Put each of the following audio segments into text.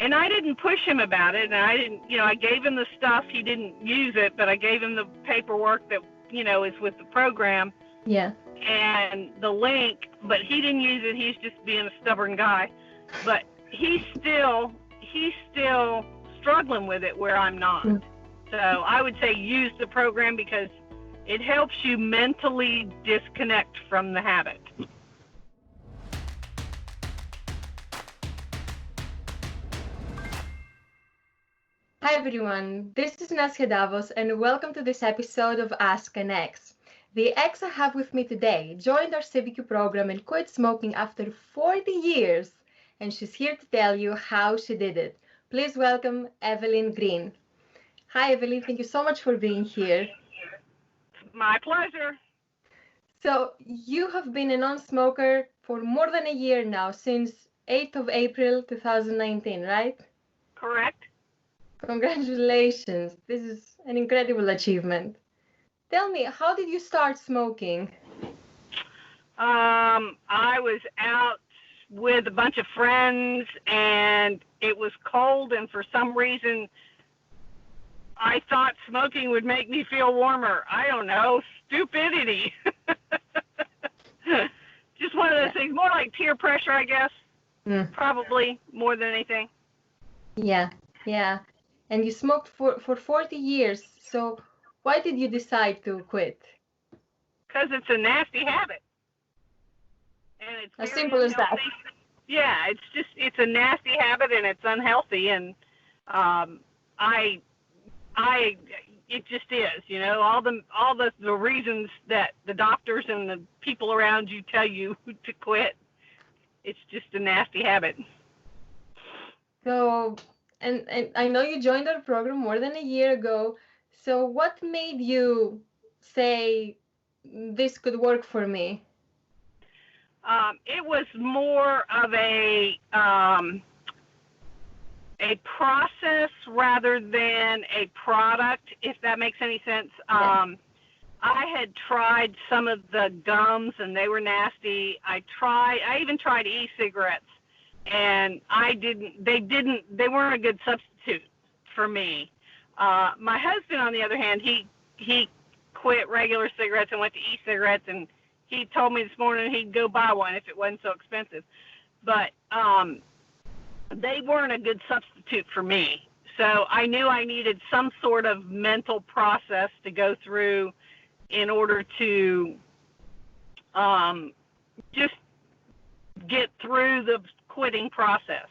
And I didn't push him about it, and I didn't, I gave him the stuff. He didn't use it, but I gave him the paperwork that, is with the program. Yeah. And the link, but he didn't use it. He's just being a stubborn guy. But he's still struggling with it where I'm not. So I would say use the program because it helps you mentally disconnect from the habit. Hi everyone, this is Nasya Davos and welcome to this episode of Ask an Ex. The ex I have with me today joined our CBQ program and quit smoking after 40 years, and she's here to tell you how she did it. Please welcome Evelyn Green. Hi Evelyn, thank you so much for being here. My pleasure. So you have been a non-smoker for more than a year now, since 8th of April 2019, right? Correct. Congratulations. This is an incredible achievement. Tell me, how did you start smoking? I was out with a bunch of friends and it was cold, and for some reason I thought smoking would make me feel warmer. I don't know, stupidity. Just one of those things, more like peer pressure, I guess. Probably more than anything. Yeah. And you smoked for 40 years, so why did you decide to quit? Because it's a nasty habit. And it's as simple as that. Yeah, it's a nasty habit and it's unhealthy, and it just is, all the reasons that the doctors and the people around you tell you to quit. It's just a nasty habit. So, and I know you joined our program more than a year ago. So what made you say this could work for me? It was more of a process rather than a product, if that makes any sense. Yeah. I had tried some of the gums and they were nasty. I even tried e-cigarettes, and they weren't a good substitute for me. My husband, on the other hand, he quit regular cigarettes and went to e-cigarettes, and he told me this morning he'd go buy one if it wasn't so expensive. But they weren't a good substitute for me. So I knew I needed some sort of mental process to go through in order to just get through the quitting process.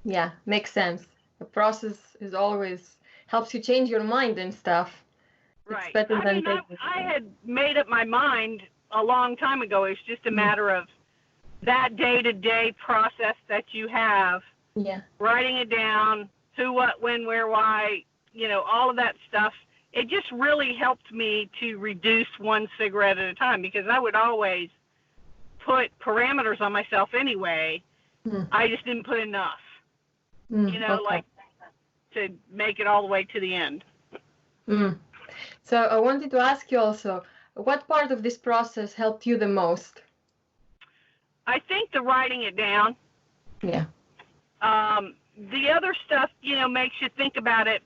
Yeah, makes sense. The process is always helps you change your mind and stuff. Right. It's better than I had made up my mind a long time ago. It's just a matter of that day-to-day process that you have. Yeah. Writing it down, who, what, when, where, why, all of that stuff. It just really helped me to reduce one cigarette at a time, because I would always put parameters on myself anyway. I just didn't put enough, Okay. like to make it all the way to the end. So I wanted to ask you also, what part of this process helped you the most? I think the writing it down. Yeah. The other stuff, makes you think about it,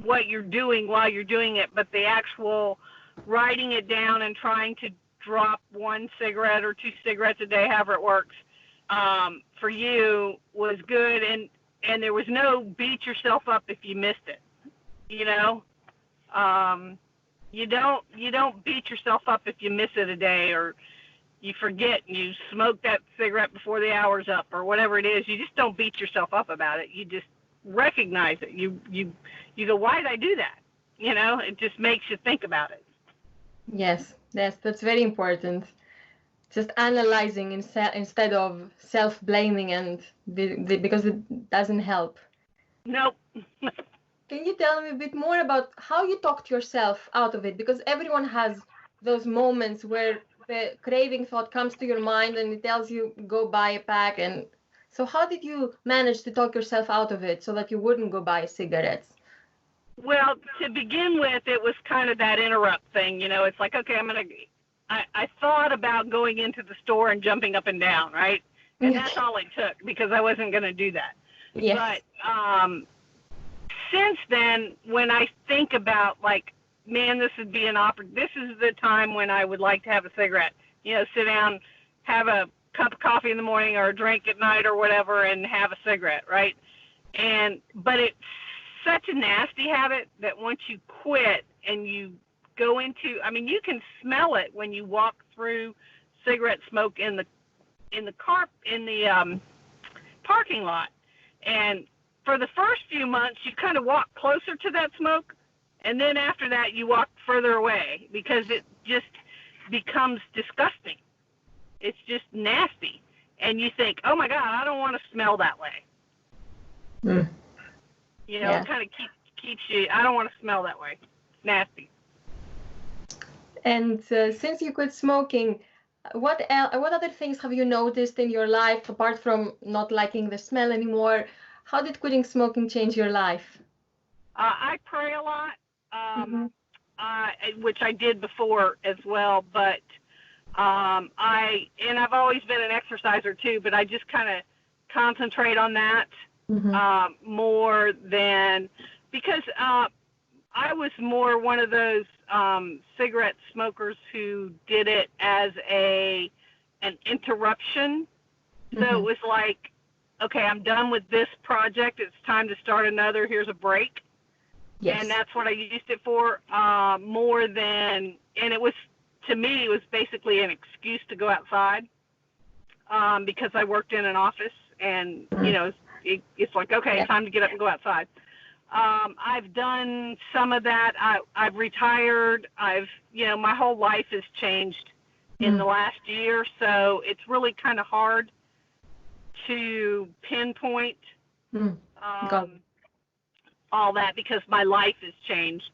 what you're doing while you're doing it, but the actual writing it down and trying to drop one cigarette or two cigarettes a day, however it works, for you was good, and there was no beat yourself up if you missed it. You don't beat yourself up if you miss it a day, or you forget and you smoke that cigarette before the hour's up, or whatever it is. You just don't beat yourself up about it. You just recognize it. You go, why did I do that? It just makes you think about it. Yes, that's very important. Just analyzing instead of self-blaming, and because it doesn't help. Nope. Can you tell me a bit more about how you talked yourself out of it? Because everyone has those moments where the craving thought comes to your mind and it tells you go buy a pack. And so how did you manage to talk yourself out of it so that you wouldn't go buy cigarettes? Well, to begin with, it was kind of that interrupt thing. It's like, okay, I thought about going into the store and jumping up and down, right? And that's all it took, because I wasn't going to do that. Yes. But since then, when I think about, like, man, this is the time when I would like to have a cigarette. Sit down, have a cup of coffee in the morning or a drink at night or whatever, and have a cigarette, right? But it's such a nasty habit that once you quit and you go into, you can smell it when you walk through cigarette smoke in the parking lot. And for the first few months, you kind of walk closer to that smoke, and then after that, you walk further away because it just becomes disgusting. It's just nasty. And you think, oh my God, I don't want to smell that way. Mm. It kind of keeps you, I don't want to smell that way. It's nasty. And since you quit smoking, what other things have you noticed in your life apart from not liking the smell anymore? How did quitting smoking change your life? I pray a lot, which I did before as well, but I've always been an exerciser too, but I just kind of concentrate on that more than, because I was more one of those cigarette smokers who did it as an interruption. So it was like, okay, I'm done with this project. It's time to start another. Here's a break. Yes. And that's what I used it for, more than, and it was, to me, it was basically an excuse to go outside, because I worked in an office, and, it's like, okay, time to get up and go outside. I've done some of that. I've retired. My whole life has changed in the last year, so it's really kind of hard to pinpoint all that, because my life has changed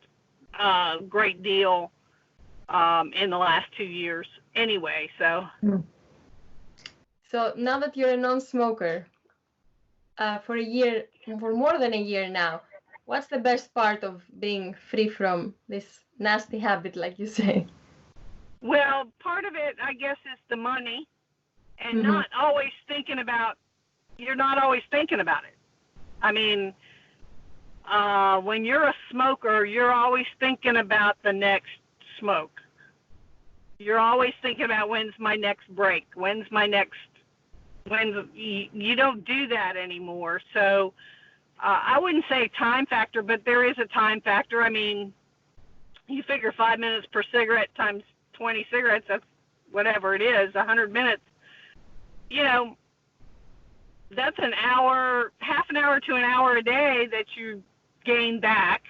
a great deal in the last 2 years anyway. So now that you're a non-smoker for more than a year now, what's the best part of being free from this nasty habit, like you say? Well, part of it, I guess, is the money, and you're not always thinking about it. When you're a smoker, you're always thinking about the next smoke. You're always thinking about, when's my next break? You don't do that anymore. So I wouldn't say time factor, but there is a time factor. You figure 5 minutes per cigarette times 20 cigarettes, that's whatever it is, 100 minutes. That's an hour, half an hour to an hour a day that you gain back.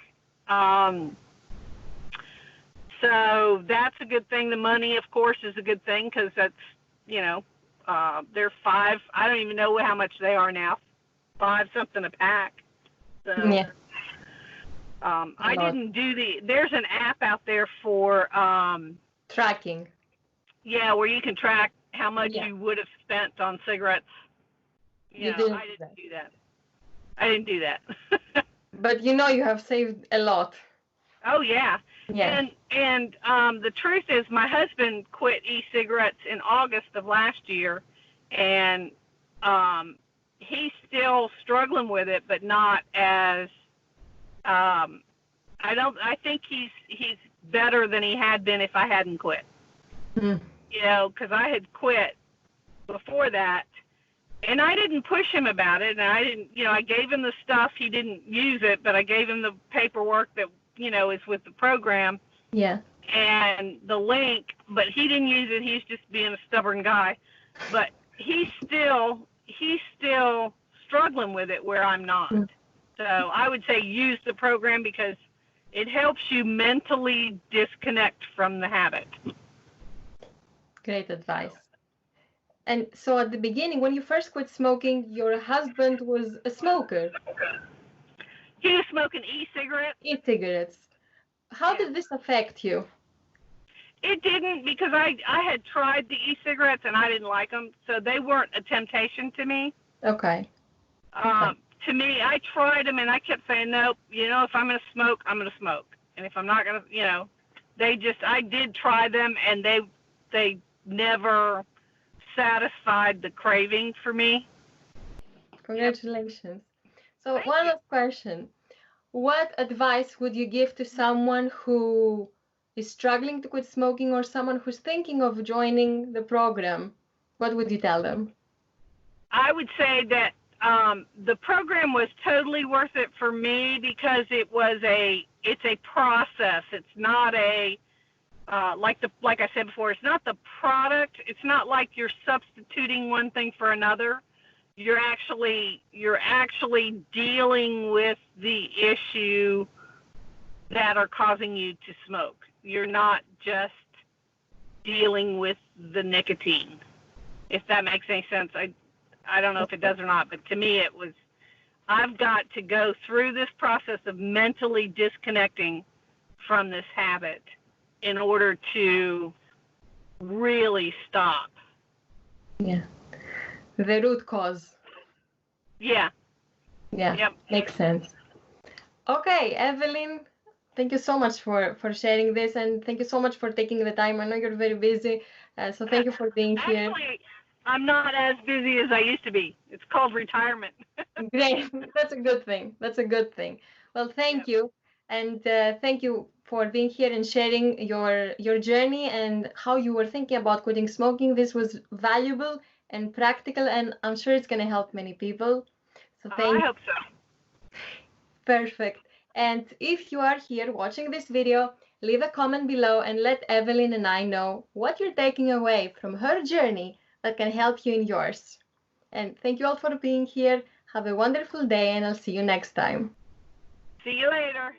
So that's a good thing. The money, of course, is a good thing, because that's, they're $5. I don't even know how much they are now. $5 something a pack. So, yeah. I didn't do there's an app out there for tracking. Yeah, where you can track how much you would have spent on cigarettes. I didn't do that. But you have saved a lot. Oh yeah. Yeah. And the truth is, my husband quit e-cigarettes in August of last year, and he's still struggling with it, but not as I think he's better than he had been if I hadn't quit. Because I had quit before that, and I didn't push him about it, and I didn't, I gave him the stuff. He didn't use it, but I gave him the paperwork that, is with the program. Yeah. And the link, but he didn't use it. He's just being a stubborn guy. But he's still struggling with it where I'm not. So I would say use the program, because it helps you mentally disconnect from the habit. Great advice. And so at the beginning, when you first quit smoking, your husband was a smoker. He was smoking e-cigarettes. E-cigarettes. How did this affect you? It didn't, because I had tried the e-cigarettes and I didn't like them, so they weren't a temptation to me. Okay. To me, I tried them and I kept saying, nope, if I'm going to smoke, I'm going to smoke. And if I'm not going to, I did try them, and they never satisfied the craving for me. Congratulations. So Thank one you. last question. What advice would you give to someone who is struggling to quit smoking or someone who's thinking of joining the program? What would you tell them? I would say that the program was totally worth it for me because it's a process. It's not a like I said before, it's not the product. It's not like you're substituting one thing for another. You're actually dealing with the issue that are causing you to smoke. You're not just dealing with the nicotine. If that makes any sense. I don't know if it does or not, but to me it was, I've got to go through this process of mentally disconnecting from this habit in order to really stop. Yeah. The root cause. Yeah. Yeah. Yep. Makes sense. Okay, Evelyn, thank you so much for sharing this, and thank you so much for taking the time. I know you're very busy, so thank you for being here. Actually, I'm not as busy as I used to be. It's called retirement. Great. That's a good thing. That's a good thing. Well, thank you. And thank you for being here and sharing your journey and how you were thinking about quitting smoking. This was valuable and practical, and I'm sure it's going to help many people. So I hope so. Perfect. And if you are here watching this video, leave a comment below and let Evelyn and I know what you're taking away from her journey that can help you in yours. And thank you all for being here. Have a wonderful day, and I'll see you next time. See you later.